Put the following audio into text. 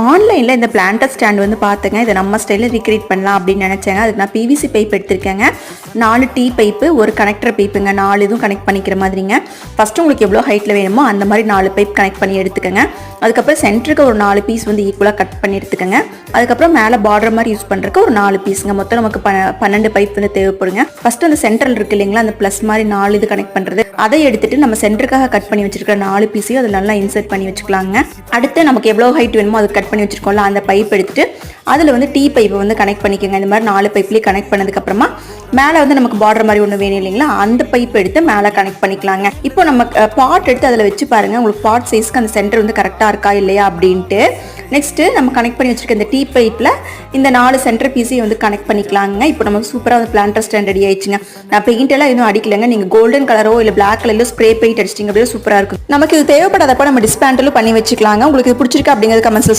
ஆன்லைனில் இந்த planter stand வந்து பார்த்துங்க, இதை நம்ம ஸ்டைலில் ரீக்ரியேட் பண்ணலாம் அப்படின்னு நினச்சேங்க. அதுக்கு நான் பிவிசி பைப் எடுத்திருக்கேங்க. 4 டீ பைப்பு, ஒரு கனெக்டர் பைப்புங்க. 4 இதுவும் கனெக்ட் பண்ணிக்கிற மாதிரிங்க. ஃபஸ்ட்டு உங்களுக்கு எவ்வளோ ஹைட்டில் வேணுமோ அந்த மாதிரி 4 பைப் கனெக்ட் பண்ணி எடுத்துக்கோங்க. அதுக்கப்புறம் சென்டருக்கு ஒரு 4 பீஸ் வந்து ஈக்குவலாக கட் பண்ணி எடுத்துக்கோங்க. அதுக்கப்புறம் மேலே பார்டர் மாதிரி யூஸ் பண்ணுறதுக்கு ஒரு 4 பீஸுங்க. மொத்தம் நமக்கு 12 பைப் வந்து தேவைப்படுங்க. ஃபஸ்ட்டு அந்த சென்ட்ரல் இருக்குது இல்லைங்களா, அந்த ப்ளஸ் மாதிரி 4 இது கனெக்ட் பண்ணுறது, அதை எடுத்துட்டு நம்ம சென்டருக்காக கட் பண்ணி வச்சிருக்கிற 4 பீஸையும் அதில் நல்லா இன்சர்ட் பண்ணி வச்சுக்கலாங்க. அடுத்து நமக்கு எவ்வளோ ஹைட் வேணுமோ அது கட் பண்ணி வச்சிருக்கோம்ல, அந்த பைப் எடுத்துட்டு அதில் வந்து டீ பைப்பை வந்து கனெக்ட் பண்ணிக்கோங்க. இந்த மாதிரி 4 பைப்லேயே கனெக்ட் பண்ணதுக்கப்புறமா மேலே வந்து நமக்கு பார்டர் மாதிரி ஒன்று வேணும் இல்லைங்களா, அந்த பைப் எடுத்து மேலே கனெக்ட் பண்ணிக்கலாங்க. இப்போ நம்ம பாட் எடுத்து அதில் வச்சு பாருங்கள், உங்களுக்கு பாட் சைஸ்க்கு அந்த சென்டர் வந்து கரெக்டாக இருக்கா இல்லையா அப்படின்ட்டு. நெக்ஸ்ட்டு நம்ம கனெக்ட் பண்ணி வச்சுருக்க இந்த டீ பைப்பில் இந்த 4 சென்டர் பீஸையும் வந்து கனெக்ட் பண்ணிக்கலாங்க. இப்போ நமக்கு சூப்பராக வந்து பிளான்டர் ஸ்டாண்ட் ரெடி ஆயிடுச்சுங்க. நான் பெயிண்ட் எல்லாம் எதுவும் அடிக்கலைங்க. நீங்கள் கோல்டன் கலரோ இல்லை பிளாக் கலர்லோ ஸ்ப்ரே பெயிண்ட் அடிச்சிட்டிங்க அப்படியே சூப்பராக இருக்கும். நமக்கு இது தேவைப்படாதப்போ நம்ம டிஸ்பேண்டலும் பண்ணி வச்சுக்கலாங்க. உங்களுக்கு இது பிடிச்சிருக்கா அப்படிங்கிறது கமெண்ட்ஸில் சொல்லுங்கள்.